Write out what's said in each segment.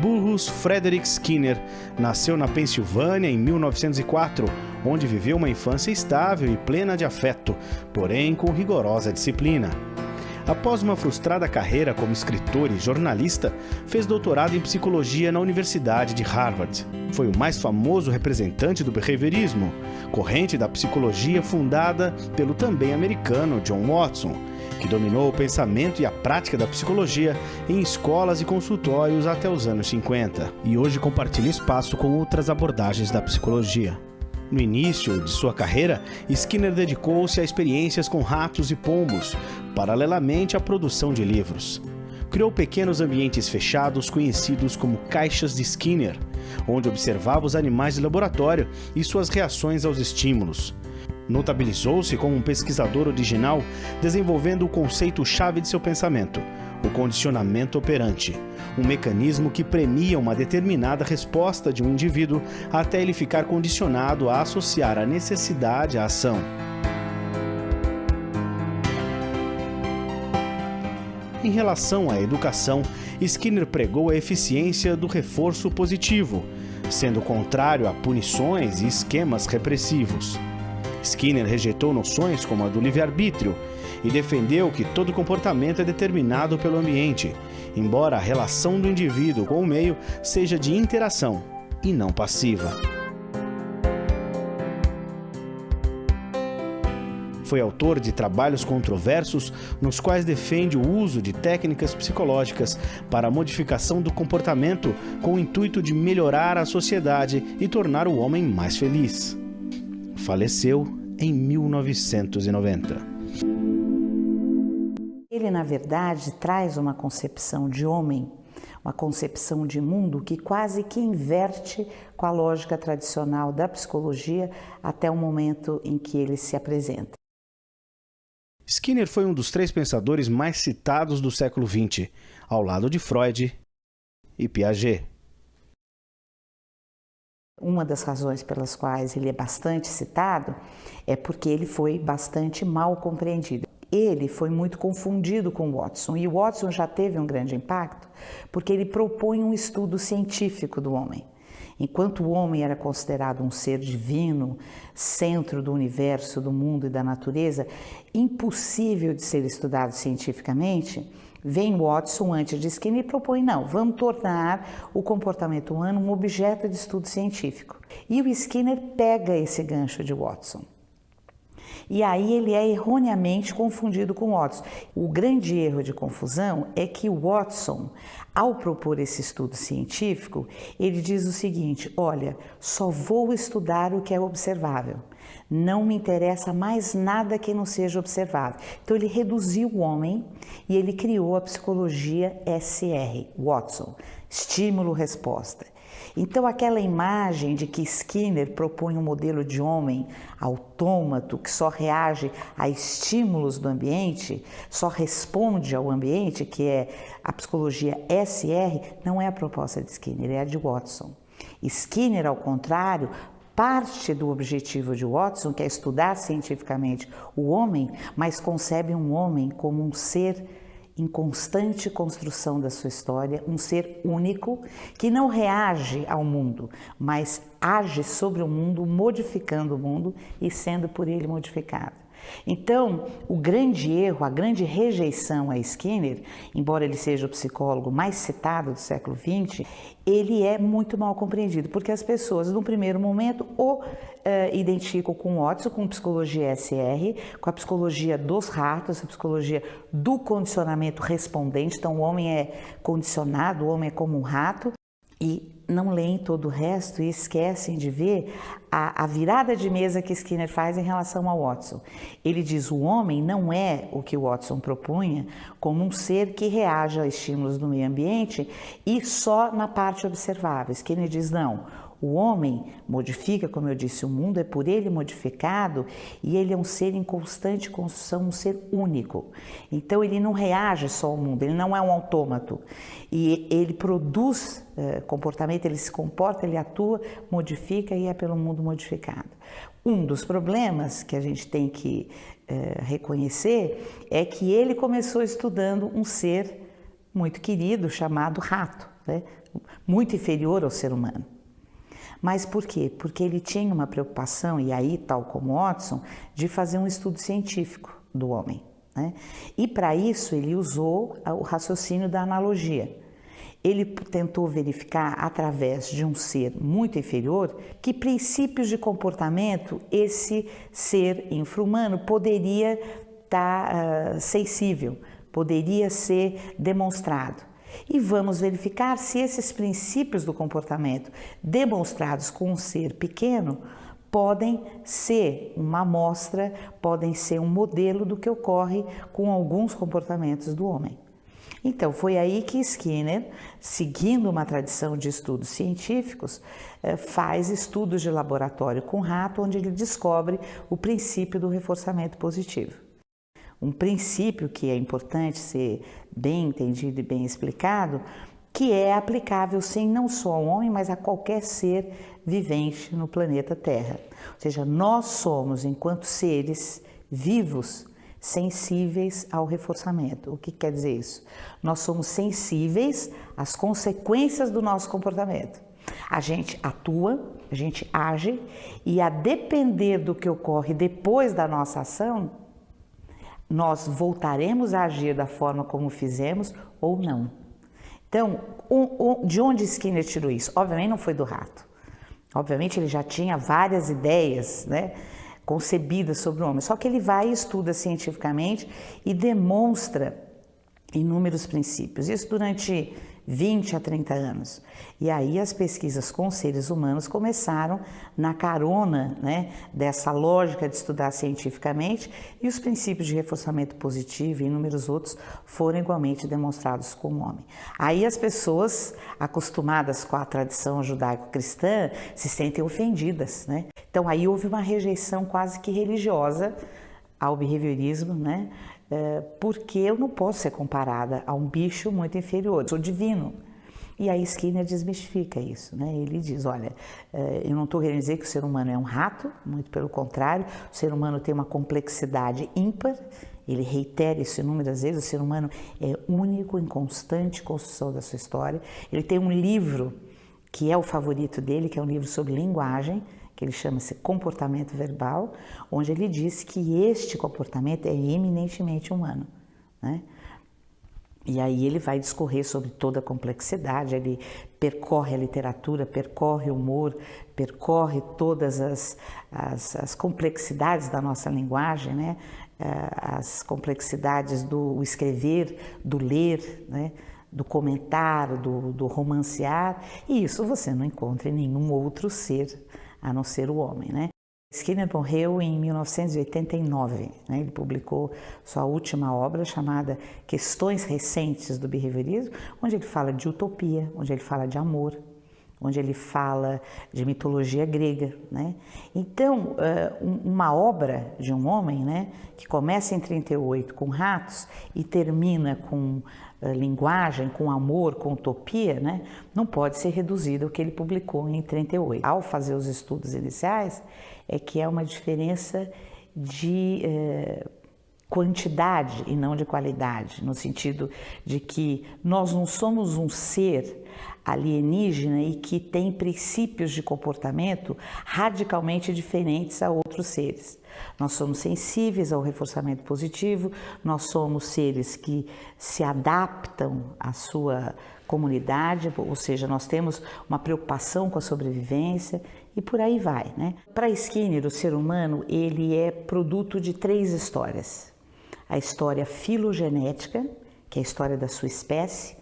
Burrus Frederick Skinner nasceu na Pensilvânia em 1904, onde viveu uma infância estável e plena de afeto, porém com rigorosa disciplina. Após uma frustrada carreira como escritor e jornalista, fez doutorado em psicologia na Universidade de Harvard. Foi o mais famoso representante do behaviorismo, corrente da psicologia fundada pelo também americano John Watson, que dominou o pensamento e a prática da psicologia em escolas e consultórios até os anos 50, e hoje compartilha espaço com outras abordagens da psicologia. No início de sua carreira, Skinner dedicou-se a experiências com ratos e pombos, paralelamente à produção de livros. Criou pequenos ambientes fechados conhecidos como caixas de Skinner, onde observava os animais de laboratório e suas reações aos estímulos. Notabilizou-se como um pesquisador original, desenvolvendo o conceito-chave de seu pensamento, o condicionamento operante, um mecanismo que premia uma determinada resposta de um indivíduo até ele ficar condicionado a associar a necessidade à ação. Em relação à educação, Skinner pregou a eficiência do reforço positivo, sendo contrário a punições e esquemas repressivos. Skinner rejeitou noções como a do livre-arbítrio e defendeu que todo comportamento é determinado pelo ambiente, embora a relação do indivíduo com o meio seja de interação e não passiva. Foi autor de trabalhos controversos nos quais defende o uso de técnicas psicológicas para a modificação do comportamento com o intuito de melhorar a sociedade e tornar o homem mais feliz. Faleceu em 1990. Ele, na verdade, traz uma concepção de homem, uma concepção de mundo que quase que inverte com a lógica tradicional da psicologia até o momento em que ele se apresenta. Skinner foi um dos 3 pensadores mais citados do século XX, ao lado de Freud e Piaget. Uma das razões pelas quais ele é bastante citado é porque ele foi bastante mal compreendido. Ele foi muito confundido com Watson, e Watson já teve um grande impacto porque ele propõe um estudo científico do homem. Enquanto o homem era considerado um ser divino, centro do universo, do mundo e da natureza, impossível de ser estudado cientificamente, vem Watson antes de Skinner e propõe, não, vamos tornar o comportamento humano um objeto de estudo científico. E o Skinner pega esse gancho de Watson. E aí ele é erroneamente confundido com Watson. O grande erro de confusão é que o Watson, ao propor esse estudo científico, ele diz o seguinte, olha, só vou estudar o que é observável. Não me interessa mais nada que não seja observável. Então ele reduziu o homem e ele criou a psicologia SR, Watson, estímulo-resposta. Então aquela imagem de que Skinner propõe um modelo de homem autômato que só reage a estímulos do ambiente, só responde ao ambiente, que é a psicologia SR, não é a proposta de Skinner, é a de Watson. Skinner, ao contrário, parte do objetivo de Watson, que é estudar cientificamente o homem, mas concebe um homem como um ser em constante construção da sua história, um ser único que não reage ao mundo, mas age sobre o mundo, modificando o mundo e sendo por ele modificado. Então, o grande erro, a grande rejeição a Skinner, embora ele seja o psicólogo mais citado do século XX, ele é muito mal compreendido, porque as pessoas, no primeiro momento, o identificam com Watson, com psicologia SR, com a psicologia dos ratos, a psicologia do condicionamento respondente. Então, o homem é condicionado, o homem é como um rato, e não leem todo o resto e esquecem de ver a virada de mesa que Skinner faz em relação ao Watson. Ele diz o homem não é o que o Watson propunha como um ser que reage a estímulos do meio ambiente e só na parte observável. Skinner diz não, o homem modifica, como eu disse, o mundo é por ele modificado e ele é um ser em constante construção, um ser único. Então ele não reage só ao mundo, ele não é um autômato. E ele produz comportamento, ele se comporta, ele atua, modifica e é pelo mundo modificado. Um dos problemas que a gente tem que reconhecer é que ele começou estudando um ser muito querido chamado rato. né? Muito inferior ao ser humano. Mas por quê? Porque ele tinha uma preocupação, e aí, tal como Watson, de fazer um estudo científico do homem, né? E para isso ele usou o raciocínio da analogia. Ele tentou verificar, através de um ser muito inferior, que princípios de comportamento esse ser infra-humano poderia estar sensível, poderia ser demonstrado. E vamos verificar se esses princípios do comportamento demonstrados com um ser pequeno podem ser uma amostra, podem ser um modelo do que ocorre com alguns comportamentos do homem. Então, foi aí que Skinner, seguindo uma tradição de estudos científicos, faz estudos de laboratório com rato, onde ele descobre o princípio do reforçamento positivo. Um princípio que é importante ser bem entendido e bem explicado, que é aplicável sim não só ao homem, mas a qualquer ser vivente no planeta Terra. Ou seja, nós somos, enquanto seres vivos, sensíveis ao reforçamento. O que quer dizer isso? Nós somos sensíveis às consequências do nosso comportamento. A gente atua, a gente age, e a depender do que ocorre depois da nossa ação, nós voltaremos a agir da forma como fizemos ou não. Então, de onde Skinner tirou isso? Obviamente não foi do rato. Obviamente ele já tinha várias ideias, né, concebidas sobre o homem, só que ele vai e estuda cientificamente e demonstra inúmeros princípios. Isso durante 20 a 30 anos. E aí as pesquisas com seres humanos começaram na carona, né, dessa lógica de estudar cientificamente, e os princípios de reforçamento positivo e inúmeros outros foram igualmente demonstrados com o homem. Aí as pessoas acostumadas com a tradição judaico-cristã se sentem ofendidas, né? Então aí houve uma rejeição quase que religiosa ao behaviorismo, né? Porque eu não posso ser comparada a um bicho muito inferior, eu sou divino. E aí Skinner desmistifica isso, né? Ele diz, olha, eu não estou querendo dizer que o ser humano é um rato, muito pelo contrário, o ser humano tem uma complexidade ímpar, ele reitera isso inúmeras vezes, o ser humano é único em constante construção da sua história. Ele tem um livro que é o favorito dele, que é um livro sobre linguagem, que ele chama-se Comportamento Verbal, onde ele diz que este comportamento é eminentemente humano, né? E aí ele vai discorrer sobre toda a complexidade, ele percorre a literatura, percorre o humor, percorre todas as complexidades da nossa linguagem, né? As complexidades do escrever, do ler, né? Do comentar, do romancear, e isso você não encontra em nenhum outro ser, a não ser o homem, né? Skinner morreu em 1989, né? Ele publicou sua última obra chamada Questões Recentes do Behaviorismo, onde ele fala de utopia, onde ele fala de amor, onde ele fala de mitologia grega, né? Então, uma obra de um homem, né, que começa em 38 com ratos e termina com linguagem, com amor, com utopia, né, não pode ser reduzida ao que ele publicou em 38. Ao fazer os estudos iniciais, é que é uma diferença de quantidade e não de qualidade, no sentido de que nós não somos um ser alienígena e que tem princípios de comportamento radicalmente diferentes a outros seres. Nós somos sensíveis ao reforçamento positivo, nós somos seres que se adaptam à sua comunidade, ou seja, nós temos uma preocupação com a sobrevivência e por aí vai, né? Para Skinner, o ser humano, ele é produto de 3 histórias. A história filogenética, que é a história da sua espécie.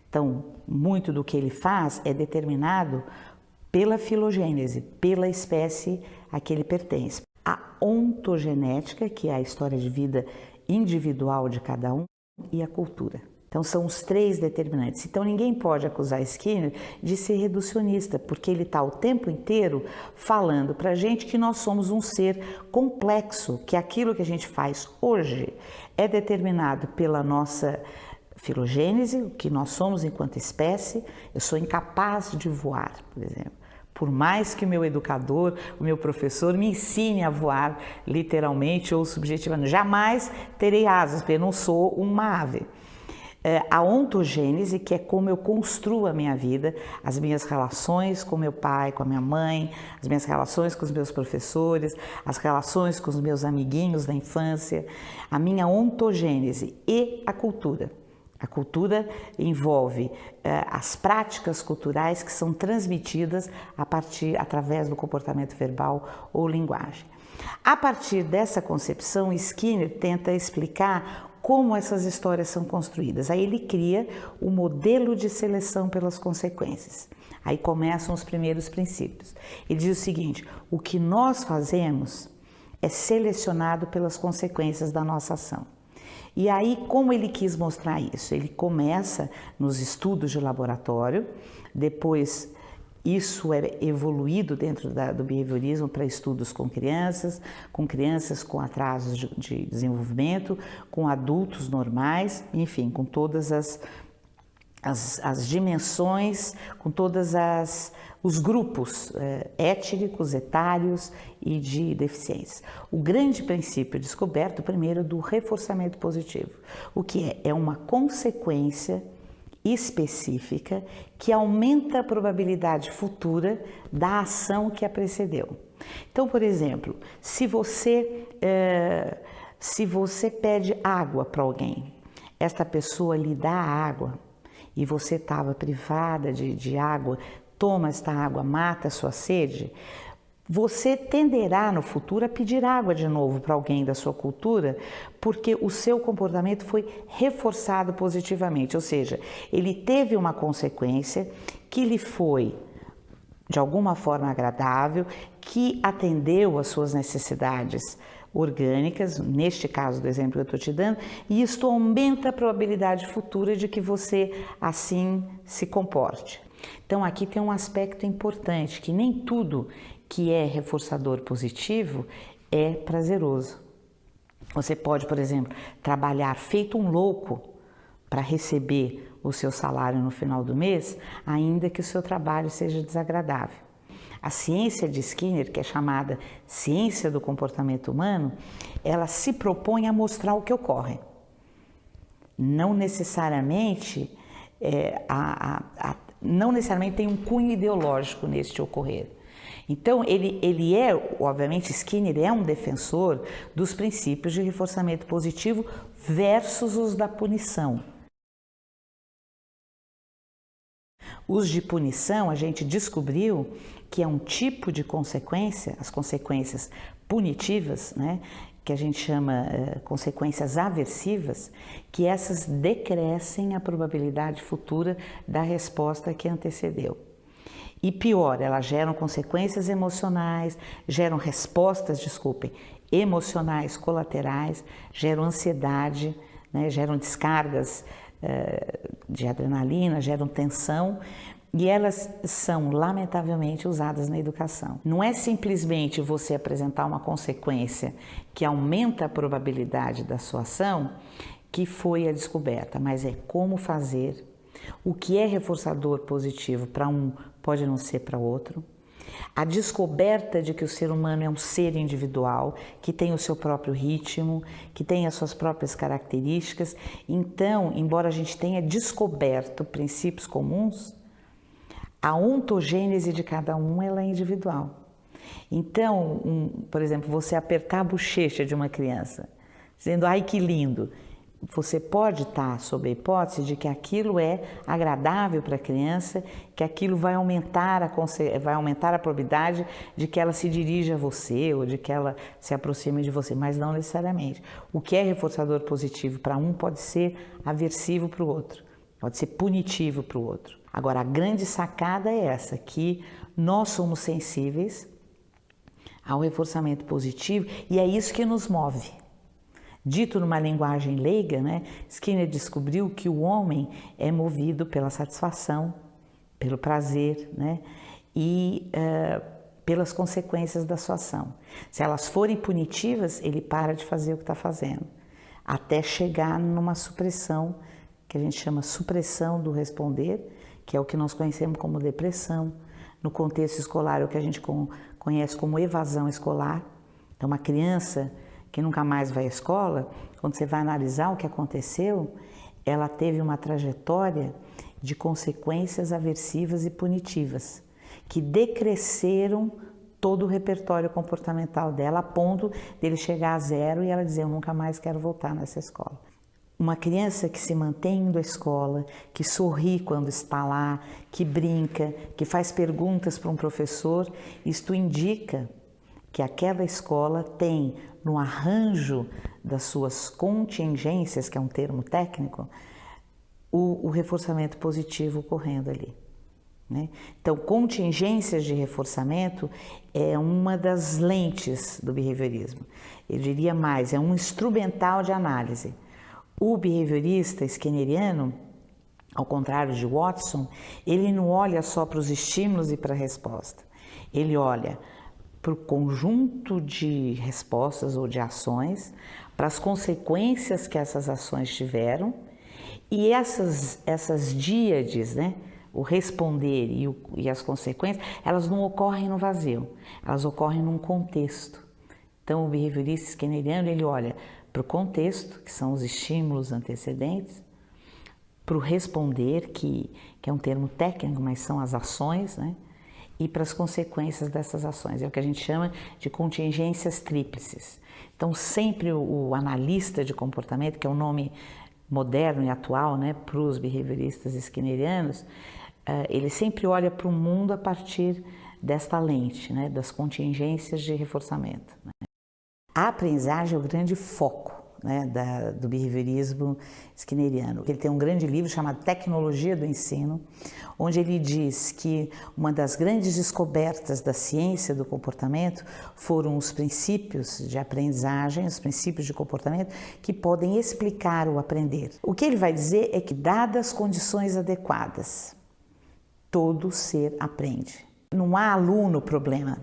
Então, muito do que ele faz é determinado pela filogênese, pela espécie a que ele pertence. A ontogenética, que é a história de vida individual de cada um, e a cultura. Então, são os 3 determinantes. Então, ninguém pode acusar Skinner de ser reducionista, porque ele está o tempo inteiro falando para a gente que nós somos um ser complexo, que aquilo que a gente faz hoje é determinado pela nossa filogênese, o que nós somos enquanto espécie. Eu sou incapaz de voar, por exemplo. Por mais que o meu educador, o meu professor me ensine a voar literalmente ou subjetivamente, jamais terei asas, porque eu não sou uma ave. A ontogênese, que é como eu construo a minha vida, as minhas relações com meu pai, com a minha mãe, as minhas relações com os meus professores, as relações com os meus amiguinhos da infância, a minha ontogênese e a cultura. A cultura envolve as práticas culturais que são transmitidas através do comportamento verbal ou linguagem. A partir dessa concepção, Skinner tenta explicar como essas histórias são construídas. Aí ele cria o modelo de seleção pelas consequências. Aí começam os primeiros princípios. Ele diz o seguinte: o que nós fazemos é selecionado pelas consequências da nossa ação. E aí, como ele quis mostrar isso? Ele começa nos estudos de laboratório, depois isso é evoluído dentro do behaviorismo para estudos com crianças com atrasos de desenvolvimento, com adultos normais, enfim, com todas as dimensões, com todos os grupos étnicos, etários e de deficiências. O grande princípio descoberto, primeiro, do reforçamento positivo, o que é uma consequência específica que aumenta a probabilidade futura da ação que a precedeu. Então, por exemplo, se você pede água para alguém, esta pessoa lhe dá água e você estava privada de água, toma esta água, mata a sua sede, você tenderá no futuro a pedir água de novo para alguém da sua cultura, porque o seu comportamento foi reforçado positivamente, ou seja, ele teve uma consequência que lhe foi de alguma forma agradável, que atendeu às suas necessidades orgânicas, neste caso do exemplo que eu estou te dando, e isto aumenta a probabilidade futura de que você assim se comporte. Então aqui tem um aspecto importante, que nem tudo que é reforçador positivo é prazeroso. Você pode, por exemplo, trabalhar feito um louco para receber o seu salário no final do mês, ainda que o seu trabalho seja desagradável. A ciência de Skinner, que é chamada ciência do comportamento humano, ela se propõe a mostrar o que ocorre. Não necessariamente, não necessariamente tem um cunho ideológico neste ocorrer. Então, ele é, obviamente, Skinner é um defensor dos princípios de reforçamento positivo versus os da punição. Os de punição, a gente descobriu que é um tipo de consequência, as consequências punitivas, né, que a gente chama consequências aversivas, que essas decrescem a probabilidade futura da resposta que antecedeu. E pior, elas geram consequências emocionais, geram respostas, emocionais colaterais, geram ansiedade, né, geram descargas de adrenalina, geram tensão, e elas são lamentavelmente usadas na educação. Não é simplesmente você apresentar uma consequência que aumenta a probabilidade da sua ação que foi a descoberta, mas é como fazer. O que é reforçador positivo para um pode não ser para outro. A descoberta de que o ser humano é um ser individual, que tem o seu próprio ritmo, que tem as suas próprias características. Então, embora a gente tenha descoberto princípios comuns, a ontogênese de cada um ela é individual. Então, por exemplo, você apertar a bochecha de uma criança, dizendo, ai que lindo, você pode estar sob a hipótese de que aquilo é agradável para a criança, que aquilo vai aumentar a probabilidade de que ela se dirija a você ou de que ela se aproxime de você, mas não necessariamente. O que é reforçador positivo para um pode ser aversivo para o outro, pode ser punitivo para o outro. Agora, a grande sacada é essa, que nós somos sensíveis ao reforçamento positivo e é isso que nos move. Dito numa linguagem leiga, né, Skinner descobriu que o homem é movido pela satisfação, pelo prazer, né, e pelas consequências da sua ação. Se elas forem punitivas, ele para de fazer o que está fazendo, até chegar numa supressão, que a gente chama supressão do responder, que é o que nós conhecemos como depressão. No contexto escolar, é o que a gente conhece como evasão escolar. Então, uma criança que nunca mais vai à escola, quando você vai analisar o que aconteceu, ela teve uma trajetória de consequências aversivas e punitivas, que decresceram todo o repertório comportamental dela, a ponto dele chegar a 0 e ela dizer: eu nunca mais quero voltar nessa escola. Uma criança que se mantém indo à escola, que sorri quando está lá, que brinca, que faz perguntas para um professor, isto indica que aquela escola tem, no arranjo das suas contingências, que é um termo técnico, o reforçamento positivo ocorrendo ali, né? Então, contingências de reforçamento é uma das lentes do behaviorismo. Eu diria mais, é um instrumental de análise. O behaviorista skinneriano, ao contrário de Watson, ele não olha só para os estímulos e para a resposta. Ele olha para o conjunto de respostas ou de ações, para as consequências que essas ações tiveram, e essas díades, né, o responder e as consequências, elas não ocorrem no vazio, elas ocorrem num contexto. Então, o behaviorista skinneriano, ele olha para o contexto, que são os estímulos antecedentes, para o responder, que é um termo técnico, mas são as ações, né? E para as consequências dessas ações. É o que a gente chama de contingências tríplices. Então, sempre o analista de comportamento, que é um nome moderno e atual, né, para os behavioristas skinnerianos, ele sempre olha para o mundo a partir desta lente, né, das contingências de reforçamento, né? A aprendizagem é o grande foco, né, do behaviorismo skinneriano. Ele tem um grande livro chamado Tecnologia do Ensino, onde ele diz que uma das grandes descobertas da ciência do comportamento foram os princípios de aprendizagem, os princípios de comportamento que podem explicar o aprender. O que ele vai dizer é que, dadas condições adequadas, todo ser aprende. Não há aluno problema.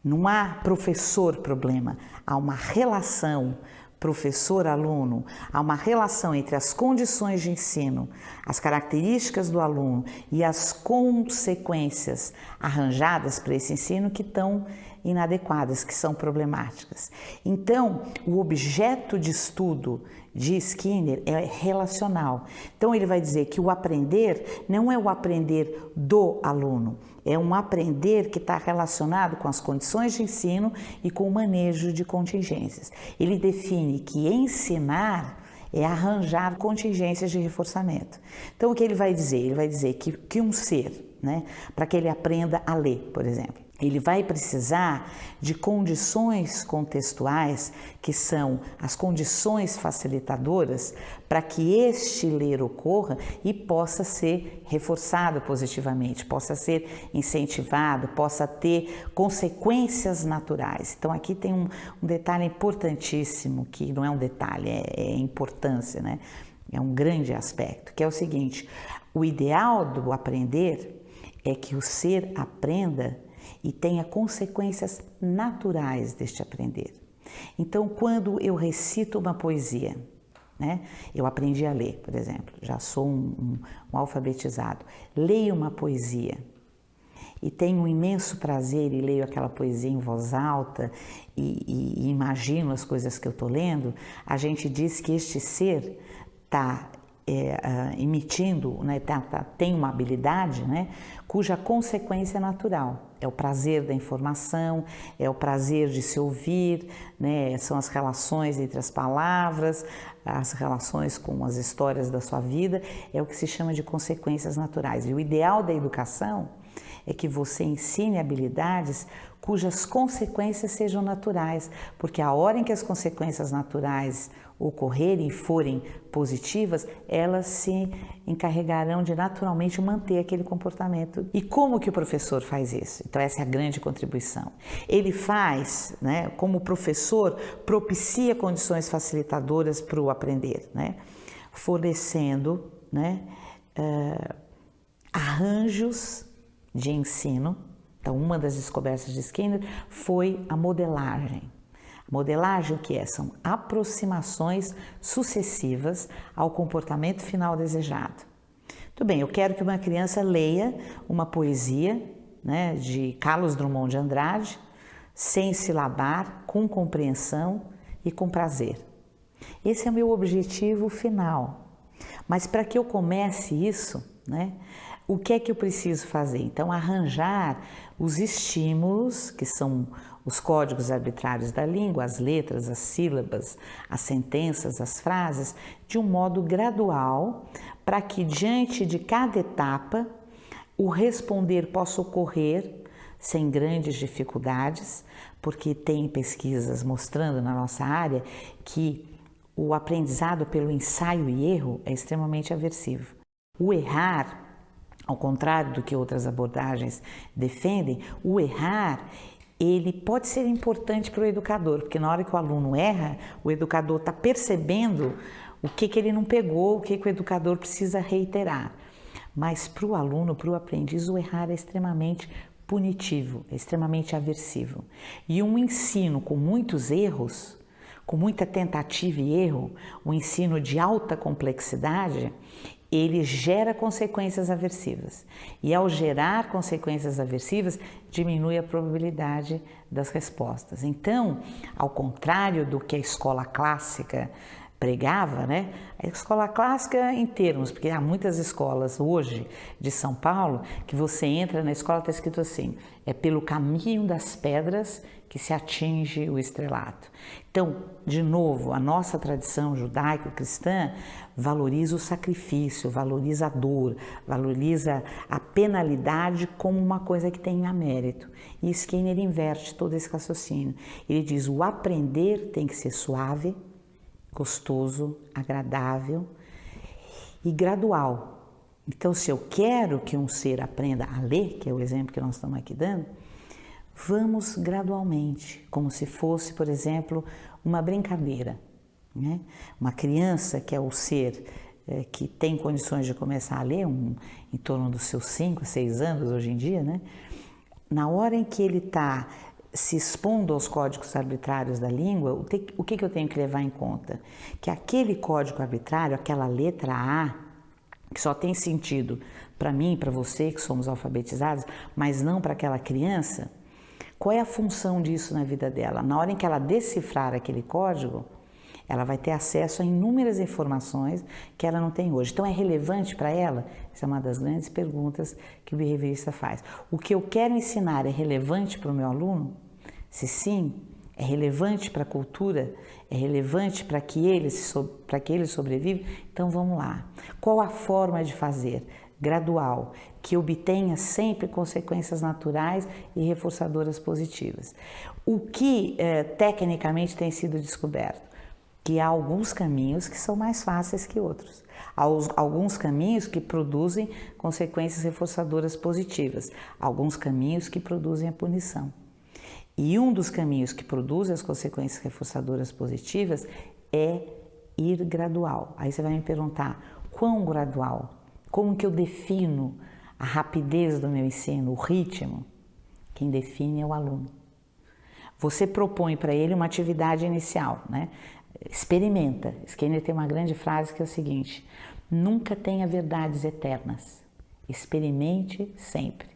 Não há professor problema, há uma relação professor-aluno, há uma relação entre as condições de ensino, as características do aluno e as consequências arranjadas para esse ensino que estão inadequadas, que são problemáticas. Então, o objeto de estudo de Skinner é relacional. Então, ele vai dizer que o aprender não é o aprender do aluno, é um aprender que está relacionado com as condições de ensino e com o manejo de contingências. Ele define que ensinar é arranjar contingências de reforçamento. Então, o que ele vai dizer? Ele vai dizer que um ser, né, para que ele aprenda a ler, por exemplo, ele vai precisar de condições contextuais, que são as condições facilitadoras, para que este ler ocorra e possa ser reforçado positivamente, possa ser incentivado, possa ter consequências naturais. Então, aqui tem um detalhe importantíssimo, que não é um detalhe, é importância, né? É um grande aspecto, que é o seguinte: o ideal do aprender é que o ser aprenda e tenha consequências naturais deste aprender. Então, quando eu recito uma poesia, né, eu aprendi a ler, por exemplo, já sou um alfabetizado, leio uma poesia e tenho um imenso prazer e leio aquela poesia em voz alta e imagino as coisas que eu estou lendo, a gente diz que este ser está emitindo, né, tem uma habilidade, né, cuja consequência é natural. É o prazer da informação, é o prazer de se ouvir, né, são as relações entre as palavras, as relações com as histórias da sua vida, é o que se chama de consequências naturais. E o ideal da educação é que você ensine habilidades cujas consequências sejam naturais, porque a hora em que as consequências naturais ocorrerem e forem positivas, elas se encarregarão de naturalmente manter aquele comportamento. E como que o professor faz isso? Então, essa é a grande contribuição. Ele faz, né, como professor, propicia condições facilitadoras para o aprender, né, fornecendo, né, arranjos de ensino. Então, uma das descobertas de Skinner foi a modelagem. Modelagem, o que é? São aproximações sucessivas ao comportamento final desejado. Tudo bem, eu quero que uma criança leia uma poesia, né, de Carlos Drummond de Andrade, sem silabar, com compreensão e com prazer. Esse é o meu objetivo final. Mas para que eu comece isso, né, o que é que eu preciso fazer? Então, arranjar os estímulos, que são os códigos arbitrários da língua, as letras, as sílabas, as sentenças, as frases, de um modo gradual, para que diante de cada etapa o responder possa ocorrer sem grandes dificuldades, porque tem pesquisas mostrando na nossa área que o aprendizado pelo ensaio e erro é extremamente aversivo. O errar, ao contrário do que outras abordagens defendem, o errar ele pode ser importante para o educador, porque na hora que o aluno erra, o educador está percebendo o que ele não pegou, o que o educador precisa reiterar. Mas para o aluno, para o aprendiz, o errar é extremamente punitivo, é extremamente aversivo. E um ensino com muitos erros, com muita tentativa e erro, um ensino de alta complexidade, ele gera consequências aversivas. E ao gerar consequências aversivas, diminui a probabilidade das respostas. Então, ao contrário do que a escola clássica pregava, né? A escola clássica em termos, porque há muitas escolas hoje de São Paulo que você entra na escola, está escrito assim, é pelo caminho das pedras que se atinge o estrelato. Então, de novo, a nossa tradição judaico-cristã valoriza o sacrifício, valoriza a dor, valoriza a penalidade como uma coisa que tem a mérito. E Skinner inverte todo esse raciocínio. Ele diz, o aprender tem que ser suave, gostoso, agradável e gradual. Então, se eu quero que um ser aprenda a ler, que é o exemplo que nós estamos aqui dando, vamos gradualmente, como se fosse, por exemplo, uma brincadeira, né? Uma criança que é o ser que tem condições de começar a ler, em torno dos seus 5, 6 anos hoje em dia, né? Na hora em que ele está se expondo aos códigos arbitrários da língua, o que eu tenho que levar em conta? Que aquele código arbitrário, aquela letra A, que só tem sentido para mim, para você que somos alfabetizados, mas não para aquela criança, qual é a função disso na vida dela? Na hora em que ela decifrar aquele código, ela vai ter acesso a inúmeras informações que ela não tem hoje. Então, é relevante para ela? Essa é uma das grandes perguntas que o behaviorista faz. O que eu quero ensinar é relevante para o meu aluno? Se sim, é relevante para a cultura? É relevante para que ele sobreviva? Então, vamos lá. Qual a forma de fazer? Gradual, que obtenha sempre consequências naturais e reforçadoras positivas. O que tecnicamente tem sido descoberto? Que há alguns caminhos que são mais fáceis que outros. Há alguns caminhos que produzem consequências reforçadoras positivas, alguns caminhos que produzem a punição. E um dos caminhos que produzem as consequências reforçadoras positivas é ir gradual. Aí você vai me perguntar, quão gradual? Como que eu defino a rapidez do meu ensino, o ritmo? Quem define é o aluno. Você propõe para ele uma atividade inicial, né? Experimenta. Skinner tem uma grande frase que é o seguinte, nunca tenha verdades eternas, experimente sempre.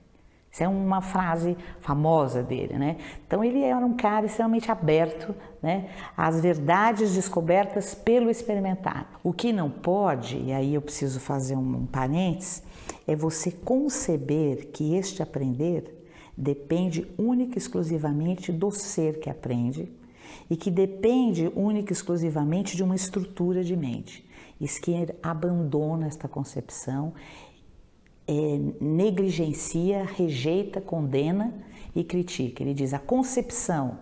Isso é uma frase famosa dele, né? Então ele era um cara extremamente aberto, né, às verdades descobertas pelo experimentar. O que não pode, e aí eu preciso fazer um parênteses, é você conceber que este aprender depende única e exclusivamente do ser que aprende, e que depende única e exclusivamente de uma estrutura de mente. Skinner abandona esta concepção, negligencia, rejeita, condena e critica. Ele diz, a concepção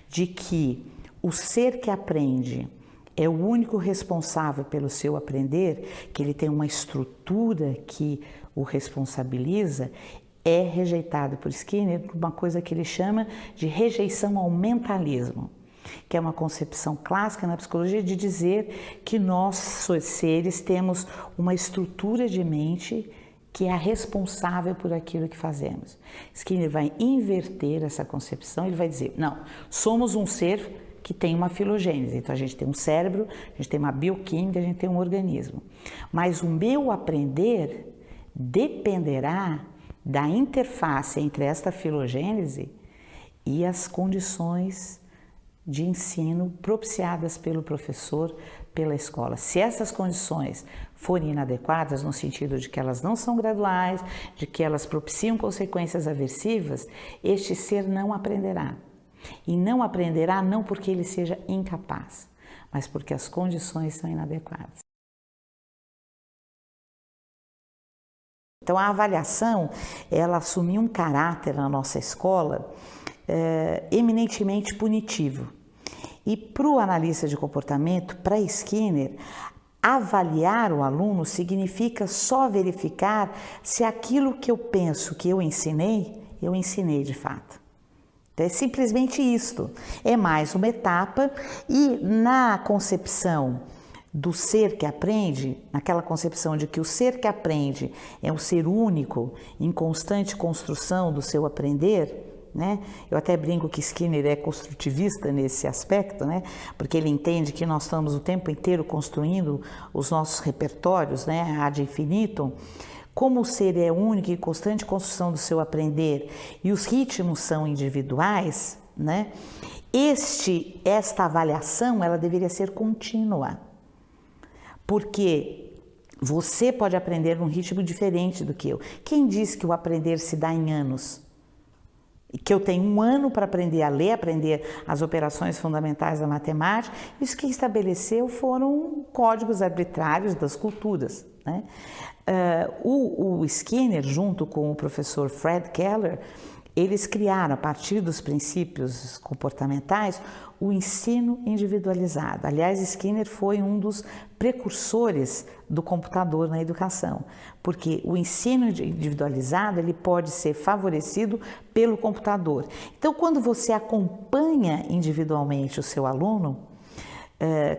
de que o ser que aprende é o único responsável pelo seu aprender, que ele tem uma estrutura que o responsabiliza, é rejeitado por Skinner por uma coisa que ele chama de rejeição ao mentalismo, que é uma concepção clássica na psicologia de dizer que nós, seres, temos uma estrutura de mente que é a responsável por aquilo que fazemos. Skinner vai inverter essa concepção, ele vai dizer, não, somos um ser que tem uma filogênese, então a gente tem um cérebro, a gente tem uma bioquímica, a gente tem um organismo. Mas o meu aprender dependerá da interface entre esta filogênese e as condições de ensino propiciadas pelo professor, pela escola. Se essas condições forem inadequadas, no sentido de que elas não são graduais, de que elas propiciam consequências aversivas, este ser não aprenderá. E não aprenderá não porque ele seja incapaz, mas porque as condições são inadequadas. Então, a avaliação, ela assumiu um caráter na nossa escola eminentemente punitivo. E para o analista de comportamento, para Skinner, avaliar o aluno significa só verificar se aquilo que eu penso que eu ensinei de fato. Então, é simplesmente isto. É mais uma etapa e na concepção do ser que aprende, naquela concepção de que o ser que aprende é um ser único, em constante construção do seu aprender, né? Eu até brinco que Skinner é construtivista nesse aspecto, né? Porque ele entende que nós estamos o tempo inteiro construindo os nossos repertórios, né? Ad infinitum. Como o ser é único e constante construção do seu aprender e os ritmos são individuais, né? Esta avaliação ela deveria ser contínua, porque você pode aprender num ritmo diferente do que eu. Quem diz que o aprender se dá em anos? Que eu tenho 1 ano para aprender a ler, aprender as operações fundamentais da matemática. Isso que estabeleceu foram códigos arbitrários das culturas, né? O Skinner, junto com o professor Fred Keller, eles criaram, a partir dos princípios comportamentais, o ensino individualizado. Aliás, Skinner foi um dos precursores do computador na educação, porque o ensino individualizado ele pode ser favorecido pelo computador. Então, quando você acompanha individualmente o seu aluno,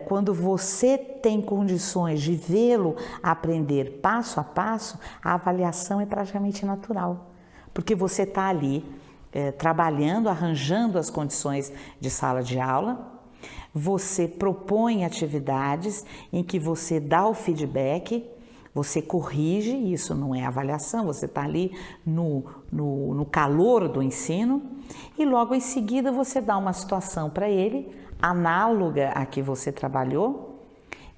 quando você tem condições de vê-lo aprender passo a passo, a avaliação é praticamente natural, porque você está ali trabalhando, arranjando as condições de sala de aula, você propõe atividades em que você dá o feedback, você corrige, isso não é avaliação, você está ali no calor do ensino e logo em seguida você dá uma situação para ele, análoga à que você trabalhou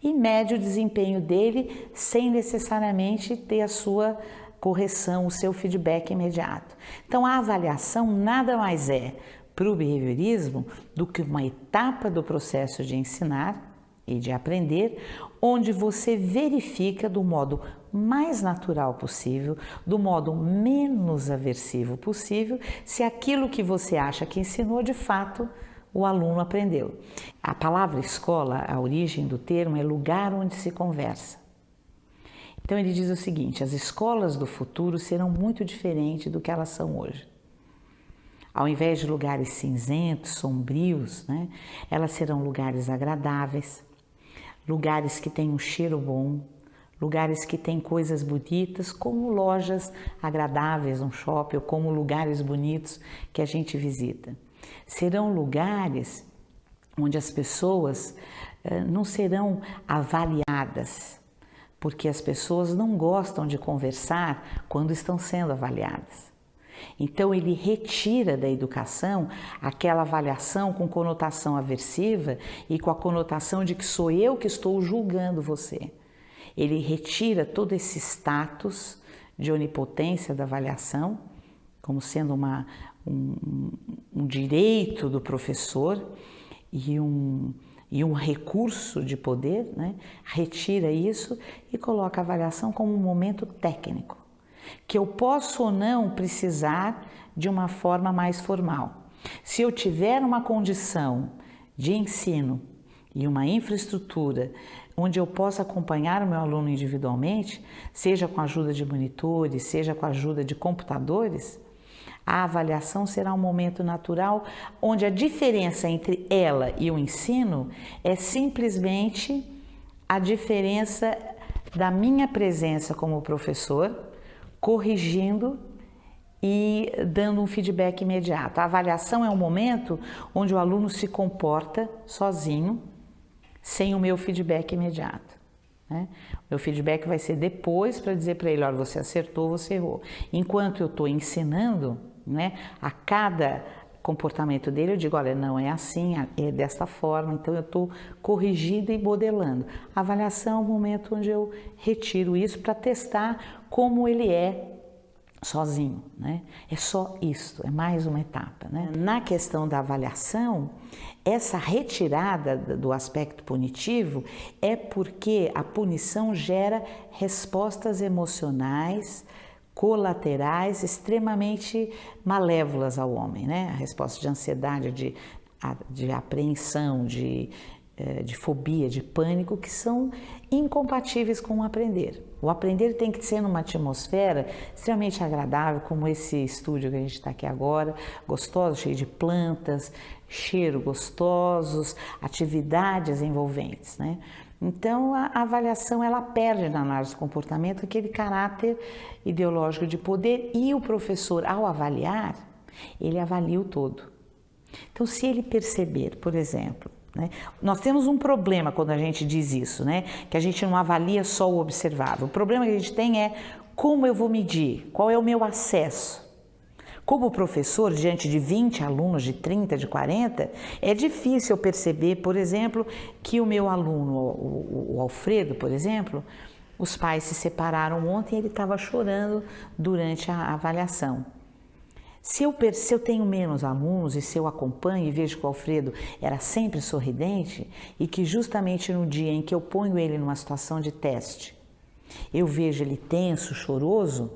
e mede o desempenho dele sem necessariamente ter a sua correção, o seu feedback imediato. Então, a avaliação nada mais é para o behaviorismo do que uma etapa do processo de ensinar e de aprender, onde você verifica do modo mais natural possível, do modo menos aversivo possível, se aquilo que você acha que ensinou de fato o aluno aprendeu. A palavra escola, a origem do termo é lugar onde se conversa. Então ele diz o seguinte: as escolas do futuro serão muito diferentes do que elas são hoje. Ao invés de lugares cinzentos, sombrios, né, elas serão lugares agradáveis, lugares que têm um cheiro bom, lugares que têm coisas bonitas, como lojas agradáveis no shopping ou como lugares bonitos que a gente visita. Serão lugares onde as pessoas não serão avaliadas, porque as pessoas não gostam de conversar quando estão sendo avaliadas. Então ele retira da educação aquela avaliação com conotação aversiva e com a conotação de que sou eu que estou julgando você. Ele retira todo esse status de onipotência da avaliação, como sendo um direito do professor e um recurso de poder, né? Retira isso e coloca a avaliação como um momento técnico, que eu posso ou não precisar de uma forma mais formal. Se eu tiver uma condição de ensino e uma infraestrutura onde eu possa acompanhar o meu aluno individualmente, seja com a ajuda de monitores, seja com a ajuda de computadores, a avaliação será um momento natural onde a diferença entre ela e o ensino é simplesmente a diferença da minha presença como professor, corrigindo e dando um feedback imediato. A avaliação é um momento onde o aluno se comporta sozinho, sem o meu feedback imediato, né? O meu feedback vai ser depois para dizer para ele, olha, você acertou, você errou. Enquanto eu estou ensinando, né, a cada comportamento dele, eu digo, olha, não é assim, é desta forma, então eu estou corrigindo e modelando. A avaliação é o momento onde eu retiro isso para testar como ele é sozinho, né? É só isso, é mais uma etapa, né? Na questão da avaliação, essa retirada do aspecto punitivo é porque a punição gera respostas emocionais colaterais extremamente malévolas ao homem, né? A resposta de ansiedade, de apreensão, de fobia, de pânico, que são incompatíveis com o aprender. O aprender tem que ser numa atmosfera extremamente agradável, como esse estúdio que a gente está aqui agora, gostoso, cheio de plantas, cheiro gostosos, atividades envolventes, né? Então, a avaliação, ela perde na análise do comportamento aquele caráter ideológico de poder e o professor, ao avaliar, ele avalia o todo. Então, se ele perceber, por exemplo, né, nós temos um problema quando a gente diz isso, né, que a gente não avalia só o observável. O problema que a gente tem é como eu vou medir, qual é o meu acesso. Como professor, diante de 20 alunos, de 30, de 40, é difícil eu perceber, por exemplo, que o meu aluno, o Alfredo, por exemplo, os pais se separaram ontem e ele estava chorando durante a avaliação. Se eu tenho menos alunos e se eu acompanho e vejo que o Alfredo era sempre sorridente e que justamente no dia em que eu ponho ele numa situação de teste, eu vejo ele tenso, choroso,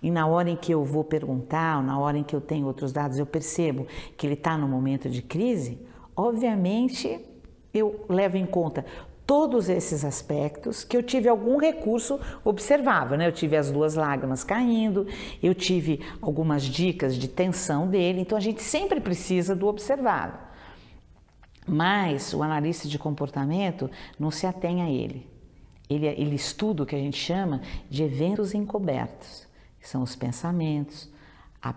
e na hora em que eu vou perguntar, ou na hora em que eu tenho outros dados, eu percebo que ele está num momento de crise, obviamente eu levo em conta todos esses aspectos que eu tive algum recurso observável, né? Eu tive as 2 lágrimas caindo, eu tive algumas dicas de tensão dele, então a gente sempre precisa do observável. Mas o analista de comportamento não se atém a ele. Ele estuda o que a gente chama de eventos encobertos, que são os pensamentos, as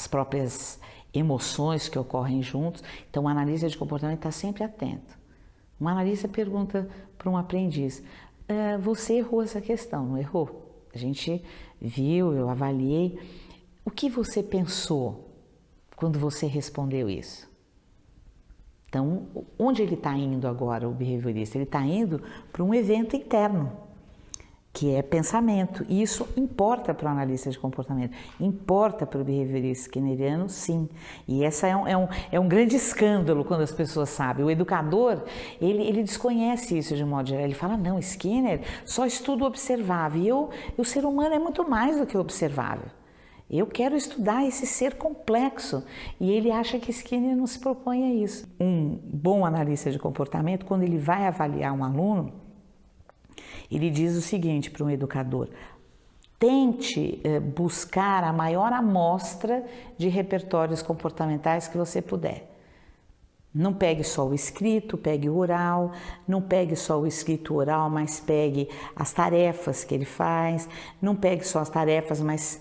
próprias emoções que ocorrem juntos. Então, o analista de comportamento está sempre atento. Um analista pergunta para um aprendiz, você errou essa questão, não errou? A gente viu, eu avaliei. O que você pensou quando você respondeu isso? Então, onde ele está indo agora, o behaviorista? Ele está indo para um evento interno, que é pensamento. E isso importa para o analista de comportamento, importa para o behaviorista skinneriano, sim. E essa é um grande escândalo quando as pessoas sabem. O educador, ele desconhece isso de modo geral. Ele fala, não, Skinner só estuda o observável. E o ser humano é muito mais do que observável. Eu quero estudar esse ser complexo. E ele acha que Skinner não se propõe a isso. Um bom analista de comportamento, quando ele vai avaliar um aluno, ele diz o seguinte para um educador, tente buscar a maior amostra de repertórios comportamentais que você puder. Não pegue só o escrito, pegue o oral, não pegue só o escrito oral, mas pegue as tarefas que ele faz, não pegue só as tarefas, mas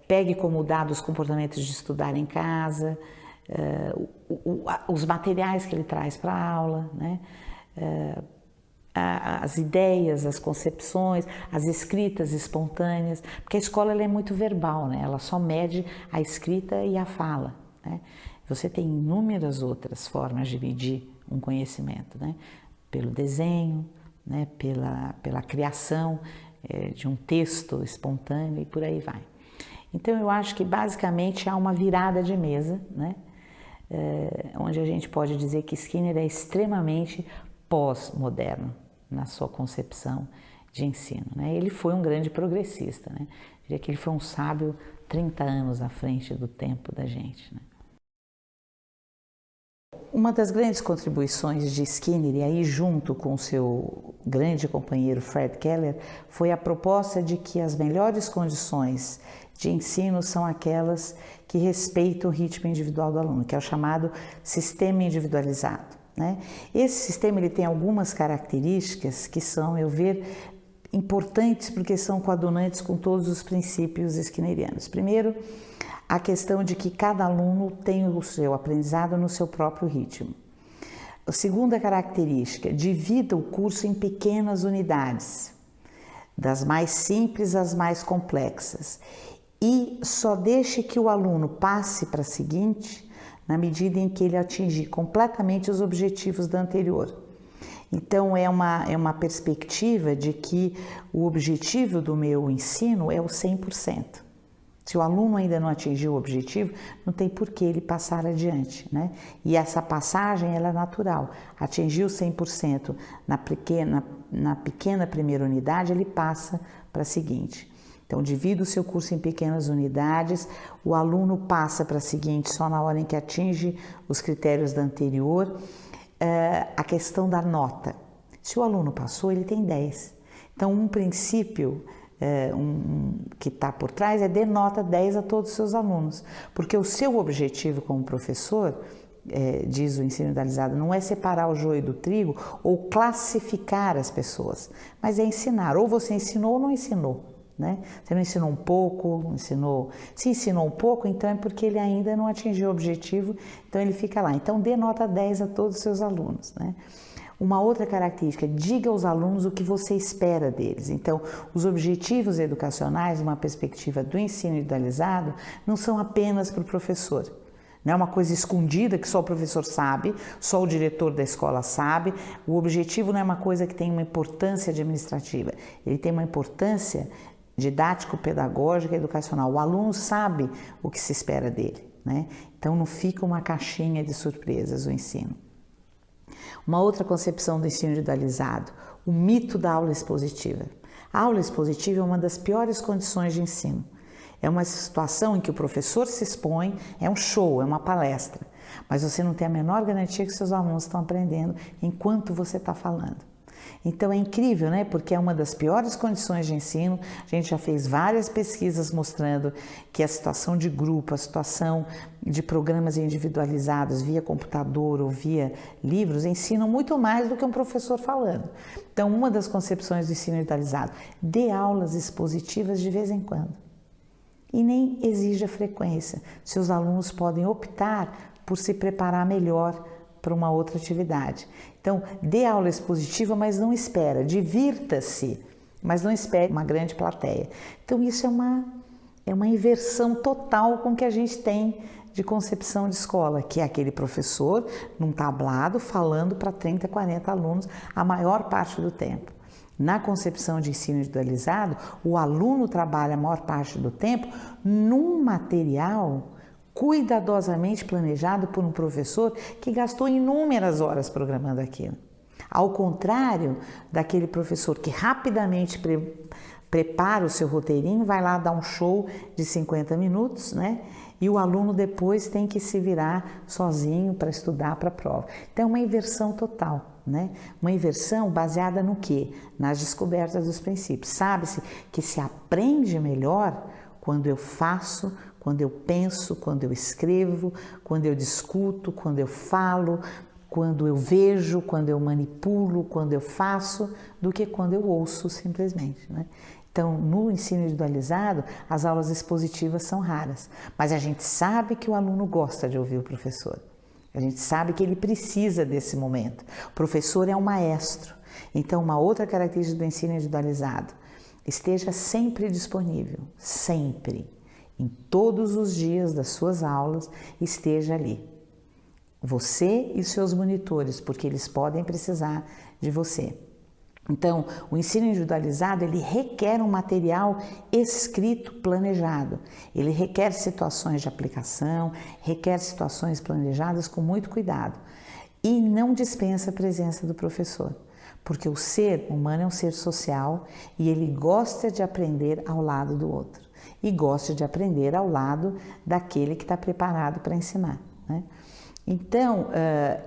pegue como dado os comportamentos de estudar em casa, os materiais que ele traz para a aula, né? As ideias, as concepções, as escritas espontâneas, porque a escola ela é muito verbal, né? Ela só mede a escrita e a fala, né? Você tem inúmeras outras formas de medir um conhecimento, né? Pelo desenho, né? Pela criação de um texto espontâneo e por aí vai. Então eu acho que basicamente há uma virada de mesa, né? Onde a gente pode dizer que Skinner é extremamente pós-moderno na sua concepção de ensino, né? Ele foi um grande progressista, né? Eu diria que ele foi um sábio 30 anos à frente do tempo da gente, né? Uma das grandes contribuições de Skinner, e aí junto com o seu grande companheiro Fred Keller, foi a proposta de que as melhores condições de ensino são aquelas que respeitam o ritmo individual do aluno, que é o chamado sistema individualizado, né? Esse sistema ele tem algumas características que são, a meu ver, importantes porque são coadunantes com todos os princípios skinnerianos. Primeiro, a questão de que cada aluno tem o seu aprendizado no seu próprio ritmo. A segunda característica, divida o curso em pequenas unidades, das mais simples às mais complexas. e só deixe que o aluno passe para a seguinte na medida em que ele atingir completamente os objetivos da anterior. Então, é uma perspectiva de que o objetivo do meu ensino é o 100%. Se o aluno ainda não atingiu o objetivo, não tem por que ele passar adiante, né? E essa passagem, ela é natural. Atingiu 100% na pequena primeira unidade, ele passa para a seguinte. Então, divida o seu curso em pequenas unidades, o aluno passa para a seguinte só na hora em que atinge os critérios da anterior. A questão da nota. Se o aluno passou, ele tem 10. Então, um princípio que está por trás é dê nota 10 a todos os seus alunos, porque o seu objetivo como professor, diz o ensino idealizado, não é separar o joio do trigo ou classificar as pessoas, mas é ensinar. Ou você ensinou ou não ensinou. Né? Você não ensinou um pouco, se ensinou um pouco, então é porque ele ainda não atingiu o objetivo, então ele fica lá. Então dê nota 10 a todos os seus alunos, né? Uma outra característica, diga aos alunos o que você espera deles. Então, os objetivos educacionais, uma perspectiva do ensino individualizado, não são apenas para o professor. Não é uma coisa escondida que só o professor sabe, só o diretor da escola sabe. O objetivo não é uma coisa que tem uma importância administrativa, ele tem uma importância didático-pedagógica e educacional. O aluno sabe o que se espera dele, né? Então não fica uma caixinha de surpresas o ensino. Uma outra concepção do ensino individualizado, o mito da aula expositiva. A aula expositiva é uma das piores condições de ensino. É uma situação em que o professor se expõe, é um show, é uma palestra, mas você não tem a menor garantia que seus alunos estão aprendendo enquanto você está falando. Então é incrível, né? Porque é uma das piores condições de ensino. A gente já fez várias pesquisas mostrando que a situação de grupo, a situação de programas individualizados via computador ou via livros ensinam muito mais do que um professor falando. Então, uma das concepções do ensino individualizado, dê aulas expositivas de vez em quando. E nem exija frequência. Seus alunos podem optar por se preparar melhor para uma outra atividade. Então, dê aula expositiva, mas não espera, divirta-se, mas não espere uma grande plateia. Então, isso é uma inversão total com o que a gente tem de concepção de escola, que é aquele professor num tablado falando para 30, 40 alunos a maior parte do tempo. Na concepção de ensino individualizado, o aluno trabalha a maior parte do tempo num material cuidadosamente planejado por um professor que gastou inúmeras horas programando aquilo. Ao contrário daquele professor que rapidamente prepara o seu roteirinho, vai lá dar um show de 50 minutos, né? E o aluno depois tem que se virar sozinho para estudar para a prova. Então é uma inversão total, né? Uma inversão baseada no quê? Nas descobertas dos princípios. Sabe-se que se aprende melhor quando eu faço, quando eu penso, quando eu escrevo, quando eu discuto, quando eu falo, quando eu vejo, quando eu manipulo, quando eu faço, do que quando eu ouço simplesmente, né? Então, no ensino individualizado, as aulas expositivas são raras, mas a gente sabe que o aluno gosta de ouvir o professor. A gente sabe que ele precisa desse momento. O professor é um maestro. Então, uma outra característica do ensino individualizado, esteja sempre disponível, sempre. Em todos os dias das suas aulas, esteja ali. Você e seus monitores, porque eles podem precisar de você. Então, o ensino individualizado, ele requer um material escrito, planejado. Ele requer situações de aplicação, requer situações planejadas com muito cuidado. E não dispensa a presença do professor, porque o ser humano é um ser social e ele gosta de aprender ao lado do outro. E gosta de aprender ao lado daquele que está preparado para ensinar, né? Então,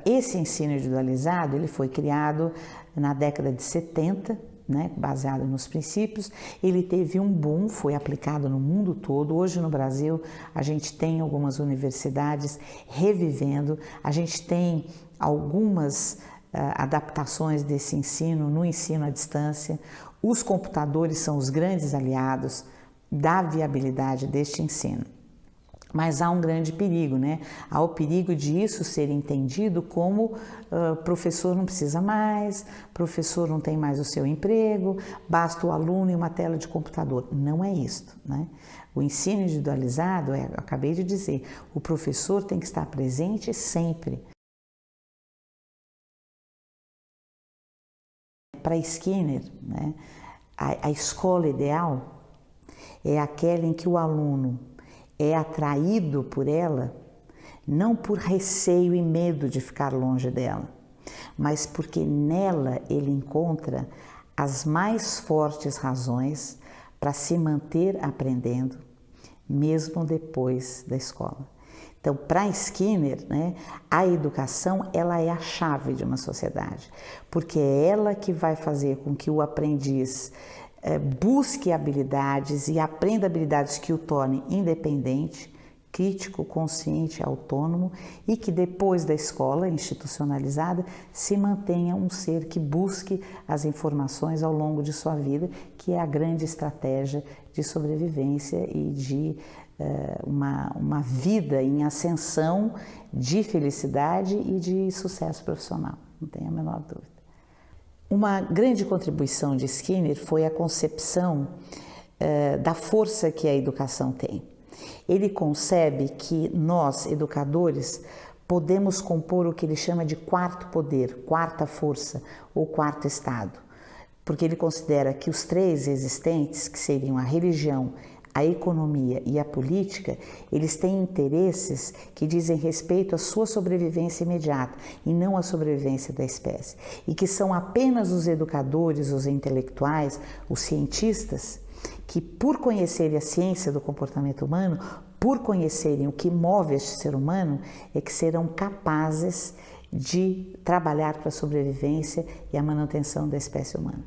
esse ensino individualizado, ele foi criado na década de 70, né, baseado nos princípios. Ele teve um boom, foi aplicado no mundo todo. Hoje no Brasil a gente tem algumas universidades revivendo, a gente tem algumas adaptações desse ensino no ensino à distância. Os computadores são os grandes aliados da viabilidade deste ensino. Mas há um grande perigo, né? Há o perigo de isso ser entendido como professor não precisa mais, professor não tem mais o seu emprego, basta o aluno e uma tela de computador. Não é isto, né? O ensino individualizado, eu acabei de dizer, o professor tem que estar presente sempre. Para Skinner, né, a escola ideal é aquela em que o aluno é atraído por ela, não por receio e medo de ficar longe dela, mas porque nela ele encontra as mais fortes razões para se manter aprendendo, mesmo depois da escola. Então, para Skinner, né, a educação ela é a chave de uma sociedade, porque é ela que vai fazer com que o aprendiz busque habilidades e aprenda habilidades que o tornem independente, crítico, consciente, autônomo e que depois da escola institucionalizada se mantenha um ser que busque as informações ao longo de sua vida, que é a grande estratégia de sobrevivência e de uma vida em ascensão de felicidade e de sucesso profissional, não tenho a menor dúvida. Uma grande contribuição de Skinner foi a concepção da força que a educação tem. Ele concebe que nós, educadores, podemos compor o que ele chama de quarto poder, quarta força ou quarto estado, porque ele considera que os três existentes, que seriam a religião, a economia e a política, eles têm interesses que dizem respeito à sua sobrevivência imediata e não à sobrevivência da espécie. E que são apenas os educadores, os intelectuais, os cientistas, que por conhecerem a ciência do comportamento humano, por conhecerem o que move este ser humano, é que serão capazes de trabalhar para a sobrevivência e a manutenção da espécie humana.